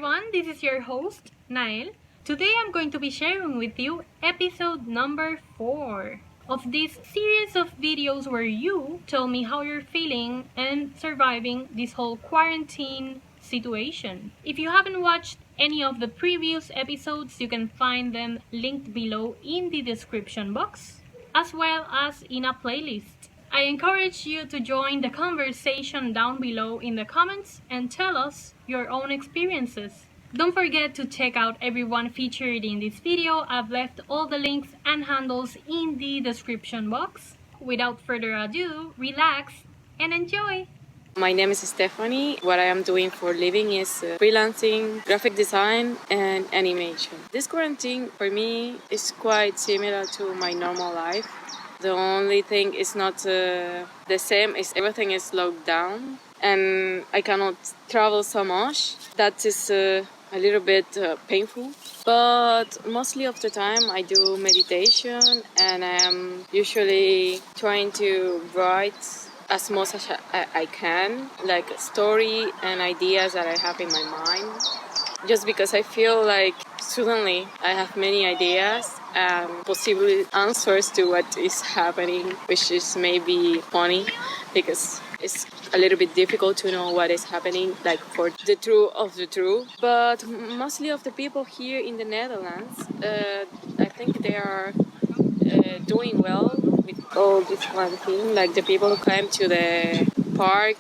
everyone, this is your host, Nael. Today I'm going to be sharing with you episode number 4 of this series of videos where you tell me how you're feeling and surviving this whole quarantine situation. If you haven't watched any of the previous episodes, you can find them linked below in the description box, as well as in a playlist. I encourage you to join the conversation down below in the comments and tell us your own experiences. Don't forget to check out everyone featured in this video. I've left all the links and handles in the description box. Without further ado, relax and enjoy! My name is Stephanie. What I am doing for a living is freelancing, graphic design, and animation. This quarantine for me is quite similar to my normal life. The only thing is not the same is everything is locked down and I cannot travel so much. That is a little bit painful. But mostly of the time I do meditation and I am usually trying to write as much as I can, like a story and ideas that I have in my mind. Just because I feel like suddenly I have many ideas and possible answers to what is happening, which is maybe funny because it's a little bit difficult to know what is happening, like for the truth of the truth. But mostly of the people here in the Netherlands, I think they are doing well with all this quarantine. Like the people who came to the park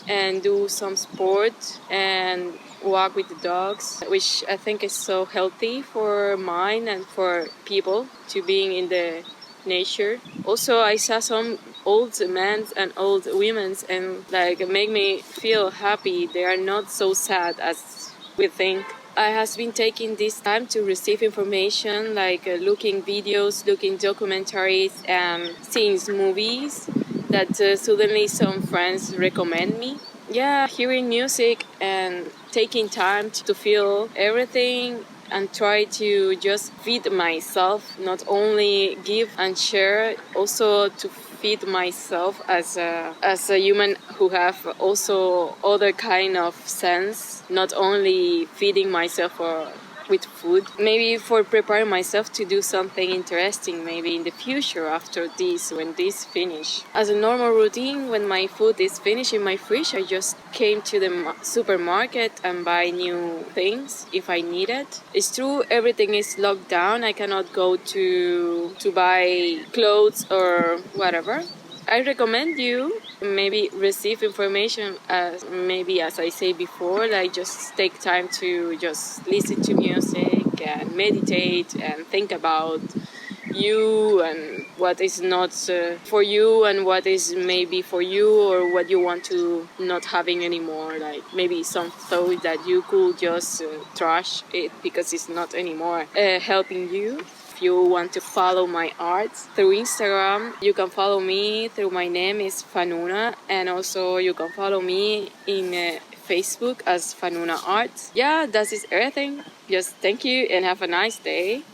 and do some sport and walk with the dogs, which I think is so healthy for mind and for people to being in the nature. Also, I saw some old men and old women and like make me feel happy. They are not so sad as we think. I have been taking this time to receive information, like looking videos, looking documentaries, and seeing movies that suddenly some friends recommend me. Yeah, hearing music and taking time to feel everything and try to just feed myself, not only give and share, also to feed myself as a human who have also other kind of sense, not only feeding myself with food, maybe for preparing myself to do something interesting maybe in the future after this, when this finish. As a normal routine, when my food is finished in my fridge, I just came to the supermarket and buy new things if I need it. It's true, everything is locked down. I cannot go to buy clothes or whatever. I recommend you maybe receive information as I say before, like just take time to just listen to music and meditate and think about you and what is not for you and what is maybe for you or what you want to not having anymore, like maybe some thought that you could just trash it because it's not anymore helping you. If you want to follow my art through Instagram, you can follow me through my name is Fanuna, and also you can follow me in Facebook as Fanuna Art. Yeah, that is everything. Just thank you and have a nice day.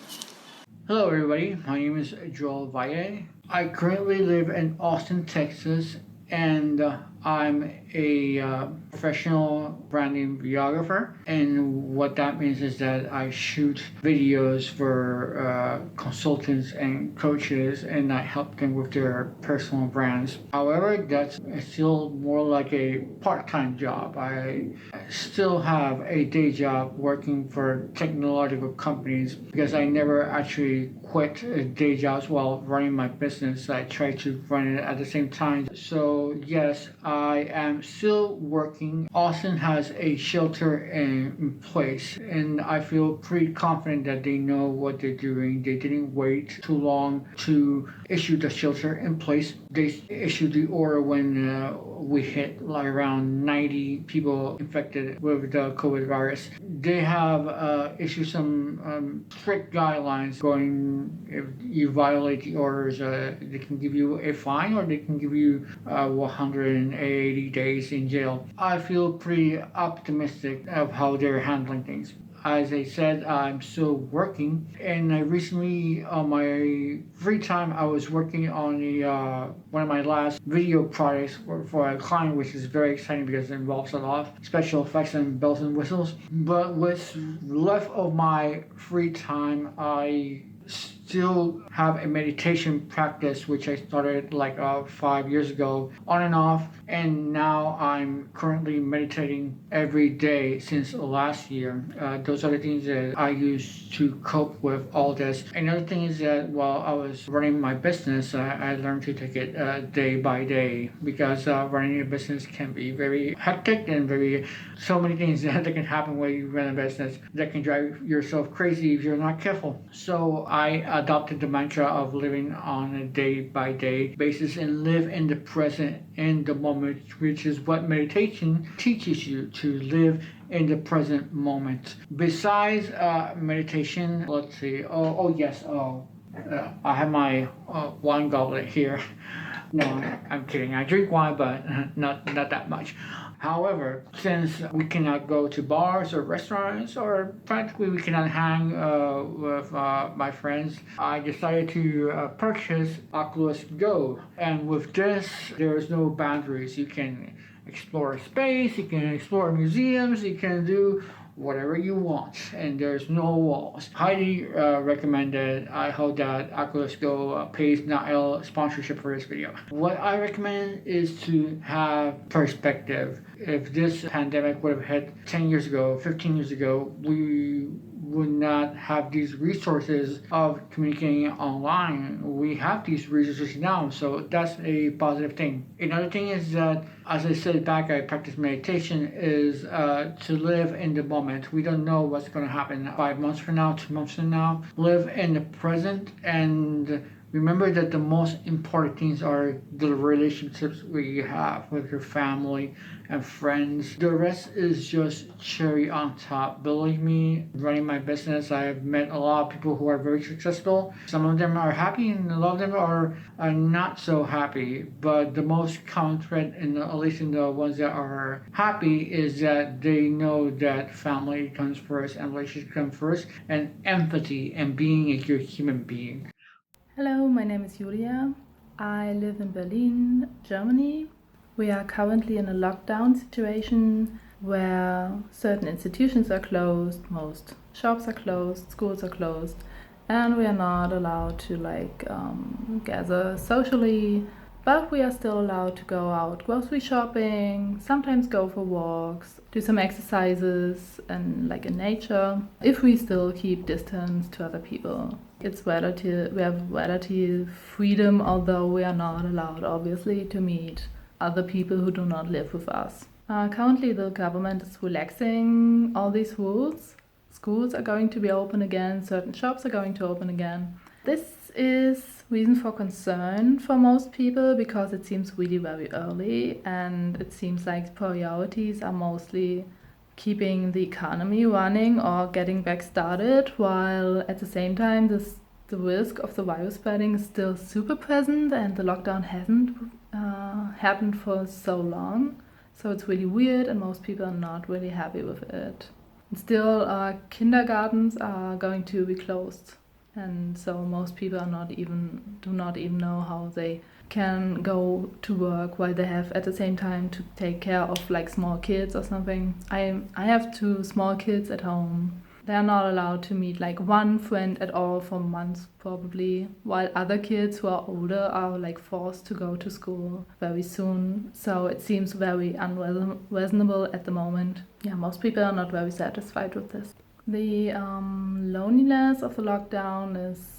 Hello, everybody. My name is Valle. I currently live in Austin, Texas, and I'm a professional branding videographer. And what that means is that I shoot videos for consultants and coaches, and I help them with their personal brands. However, that's still more like a part-time job. I still have a day job working for technological companies because I never actually quit day jobs while running my business. I try to run it at the same time. So yes, I am still working. Austin has a shelter in place, and I feel pretty confident that they know what they're doing. They didn't wait too long to issue the shelter in place. They issued the order when we hit like around 90 people infected with the COVID virus. They have issued some strict guidelines going, if you violate the orders, they can give you a fine or they can give you 180 days in jail. I feel pretty optimistic of how they're handling things. as I said, I'm still working, and I recently, on my free time, I was working on one of my last video projects for a client, which is very exciting because it involves a lot of special effects and bells and whistles. But what's left of my free time, I still have a meditation practice which I started like 5 years ago, on and off, and now I'm currently meditating every day since last year. Those are the things that I use to cope with all this. Another thing is that while I was running my business, I learned to take it day by day, because running a business can be very hectic and very so many things that can happen when you run a business that can drive yourself crazy if you're not careful. So I adopted the mantra of living on a day by day basis and live in the present, in the moment, which is what meditation teaches you, to live in the present moment. Besides meditation, let's see. I have my wine goblet here. No, I'm kidding. I drink wine, but not that much. However, since we cannot go to bars or restaurants, or practically we cannot hang with my friends, I decided to purchase Oculus Go. And with this, there's no boundaries. You can explore space, you can explore museums, you can do whatever you want, and there's no walls. Highly recommended. I hope that Oculus Go pays not a sponsorship for this video. What I recommend is to have perspective. If this pandemic would have hit 10 years ago, 15 years ago, we would not have these resources of communicating online. We have these resources now, so that's a positive thing. Another thing is that, as I said back, I practice meditation, is to live in the moment. We don't know what's going to happen 5 months from now, 2 months from now. Live in the present, and remember that the most important things are the relationships we have with your family and friends. The rest is just cherry on top. Believe me, running my business, I've met a lot of people who are very successful. Some of them are happy and a lot of them are not so happy. But the most common thread, at least in the ones that are happy, is that they know that family comes first and relationships come first, and empathy and being a good human being. Hello, my name is Julia. I live in Berlin, Germany. We are currently in a lockdown situation where certain institutions are closed, most shops are closed, schools are closed, and we are not allowed to gather socially, but we are still allowed to go out grocery shopping, sometimes go for walks, do some exercises and in nature, if we still keep distance to other people. It's relative, we have relative freedom, although we are not allowed, obviously, to meet other people who do not live with us. Currently, the government is relaxing all these rules. Schools are going to be open again, certain shops are going to open again. This is reason for concern for most people because it seems really very early, and it seems like priorities are mostly keeping the economy running or getting back started, while at the same time the risk of the virus spreading is still super present and the lockdown hasn't happened for so long. So it's really weird and most people are not really happy with it. And still, kindergartens are going to be closed, and so most people do not even know how they can go to work while they have at the same time to take care of small kids or something. I have 2 small kids at home. They are not allowed to meet one friend at all for months probably, while other kids who are older are forced to go to school very soon. So it seems very unreasonable at the moment. Yeah, most people are not very satisfied with this. The loneliness of the lockdown is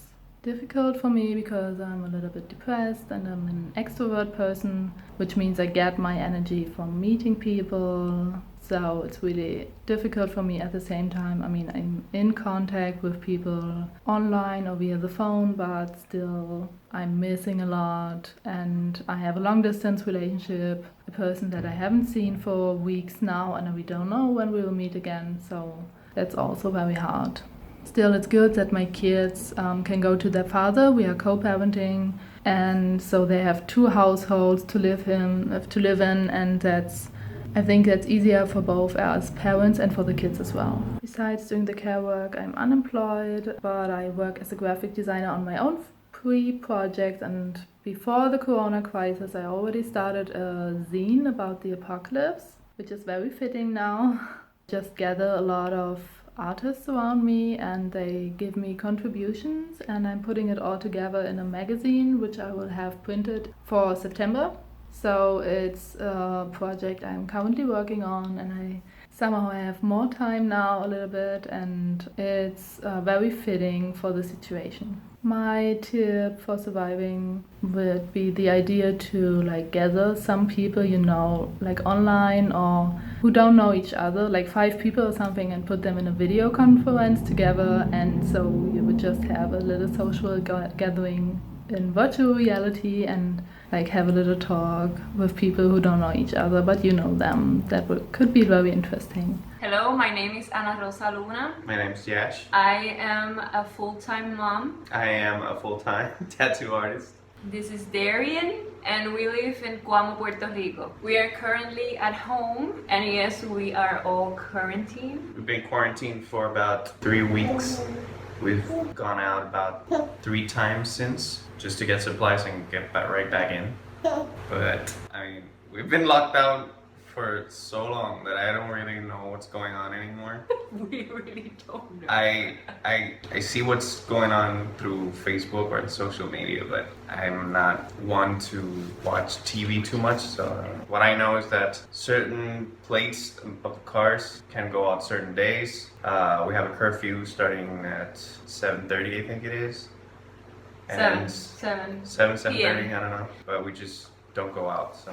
difficult for me because I'm a little bit depressed and I'm an extrovert person, which means I get my energy from meeting people. So it's really difficult for me at the same time. I mean, I'm in contact with people online or via the phone, but still I'm missing a lot. And I have a long distance relationship, a person that I haven't seen for weeks now, and we don't know when we will meet again. So that's also very hard. Still, it's good that my kids can go to their father. We are co-parenting, and so they have 2 households to live in, and that's I think that's easier for both us parents and for the kids as well. Besides doing the care work, I'm unemployed, but I work as a graphic designer on my own free projects, and before the corona crisis I already started a zine about the apocalypse, which is very fitting now. Just gather a lot of artists around me and they give me contributions, and I'm putting it all together in a magazine which I will have printed for September. So it's a project I'm currently working on, and I somehow have more time now a little bit, and it's very fitting for the situation. My tip for surviving would be the idea to like gather some people you know, like online or who don't know each other, like 5 people or something, and put them in a video conference together, and so you would just have a little social gathering in virtual reality and like have a little talk with people who don't know each other but you know them. That could be very interesting. Hello, my name is Ana Rosa Luna. My name's Yash. I am a full-time mom. I am a full-time tattoo artist. This is Darian, and we live in Puerto Rico. We are currently at home, and yes, we are all quarantined. We've been quarantined for about 3 weeks. We've gone out about 3 times since, just to get supplies and get right back in. But I mean, we've been locked down for so long that I don't really know what's going on anymore. We really don't know. I see what's going on through Facebook or social media, but I'm not one to watch TV too much. So what I know is that certain plates of cars can go out certain days. We have a curfew starting at 7:30, I think it is. And 7:30, I don't know. But we just don't go out, so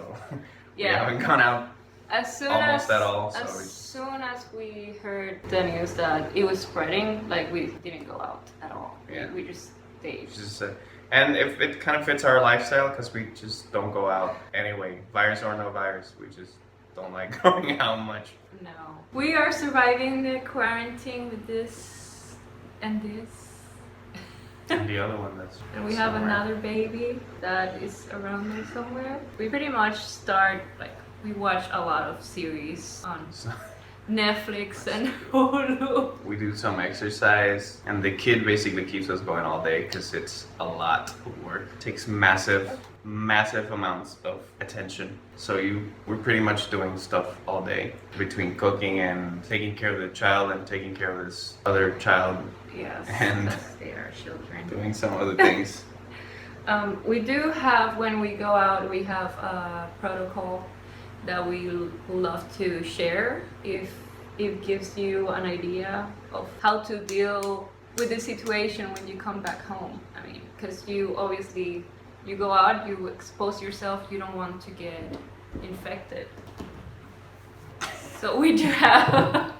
we haven't gone out almost at all. So as soon as we heard the news that it was spreading, like we didn't go out at all. Yeah. We just stayed. And if it kind of fits our lifestyle, because we just don't go out anyway, virus or no virus, we just don't like going out much. No. We are surviving the quarantine with this and this. And the other one that's And we have somewhere. another baby that is around there somewhere. We pretty much we watch a lot of series on Netflix and Hulu. We do some exercise, and the kid basically keeps us going all day because it's a lot of work. It takes massive amounts of attention. So we're pretty much doing stuff all day between cooking and taking care of the child and taking care of this other child. Yes, And they are children. doing some other things. We do have, when we go out, we have a protocol that we love to share if it gives you an idea of how to deal with the situation when you come back home. I mean, because you go out, you expose yourself, you don't want to get infected. So we do have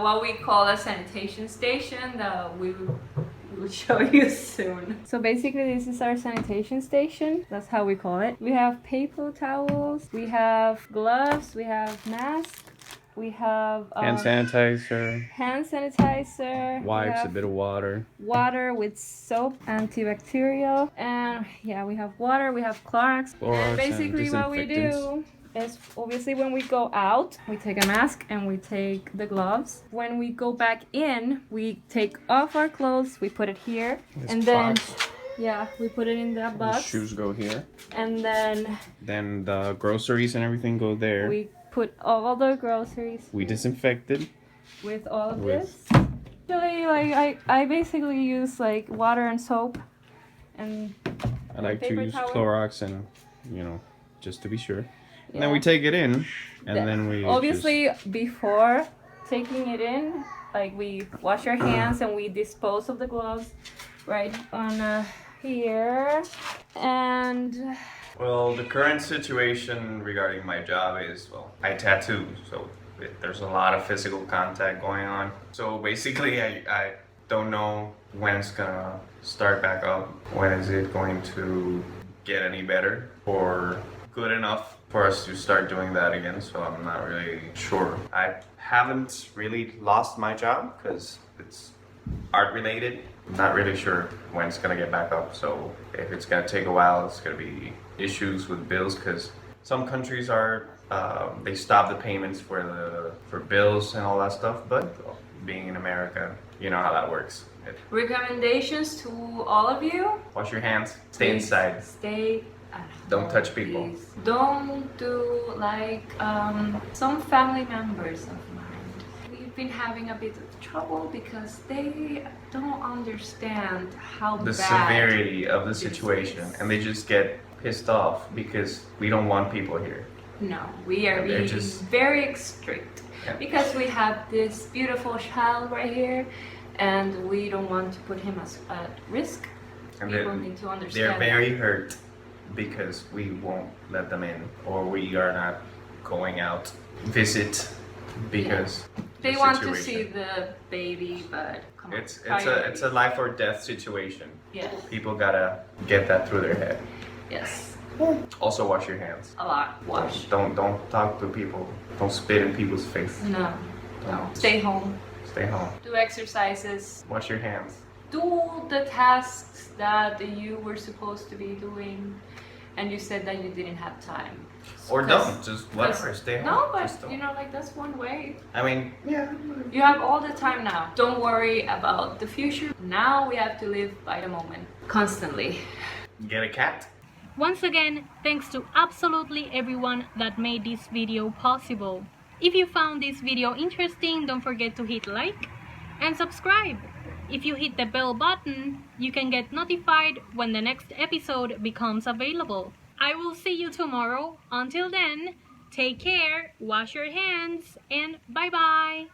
what we call a sanitation station that we will show you soon. So basically this is our sanitation station. That's how we call it. We have paper towels, we have gloves, we have masks, we have Hand sanitizer, wipes, a bit of water with soap, antibacterial, and yeah, we have water, we have Clorox. And basically what we do is, obviously when we go out, we take a mask and we take the gloves. When we go back in, we take off our clothes, we put it here, and then we put it in that box. The shoes go here. And then the groceries and everything go there. we put all the groceries We disinfect it. with all of this. Actually, like I basically use like water and soap and I like to paper use towel. Clorox and just to be sure. And then Yeah. we take it in, and then we obviously before taking it in, like we wash our hands and we dispose of the gloves right on here. And Well, the current situation regarding my job is, I tattoo, so there's a lot of physical contact going on. So basically, I don't know when it's gonna start back up. When is it going to get any better or good enough for us to start doing that again? So I'm not really sure. I haven't really lost my job because it's art related. I'm not really sure when it's gonna get back up. So if it's gonna take a while, it's gonna be issues with bills because Some countries are they stop the payments for bills and all that stuff, but being in America, you know how that works. Recommendations to all of you: Wash your hands, stay please inside, stay at don't home, touch people. please. Don't do like some family members of mine. We've been having a bit of trouble because they don't understand how The bad severity of the this situation, is. and they just get pissed off because we don't want people here. No, we are They're being just- very strict Yeah. because we have this beautiful child right here, and we don't want to put him at risk. And People they're- need to understand. They're very hurt because we won't let them in, or we are not going out visit because They the want to situation. see the baby, but come on. It's a life or death situation. Yes. People gotta get that through their head. Yes. Also, wash your hands. A lot. Wash. Don't talk to people. Don't spit in people's face. No. No. Stay home. Stay home. Do exercises. Wash your hands. Do the tasks that you were supposed to be doing, and you said that you didn't have time. Or 'Cause- don't. Just whatever. Stay home. No, but Just don't. you know, like that's one way. I mean, yeah. You have all the time now. Don't worry about the future. Now we have to live by the moment constantly. Get a cat. Once again, thanks to absolutely everyone that made this video possible. If you found this video interesting, don't forget to hit like and subscribe. If you hit the bell button, you can get notified when the next episode becomes available. I will see you tomorrow. Until then, take care, wash your hands, and bye bye!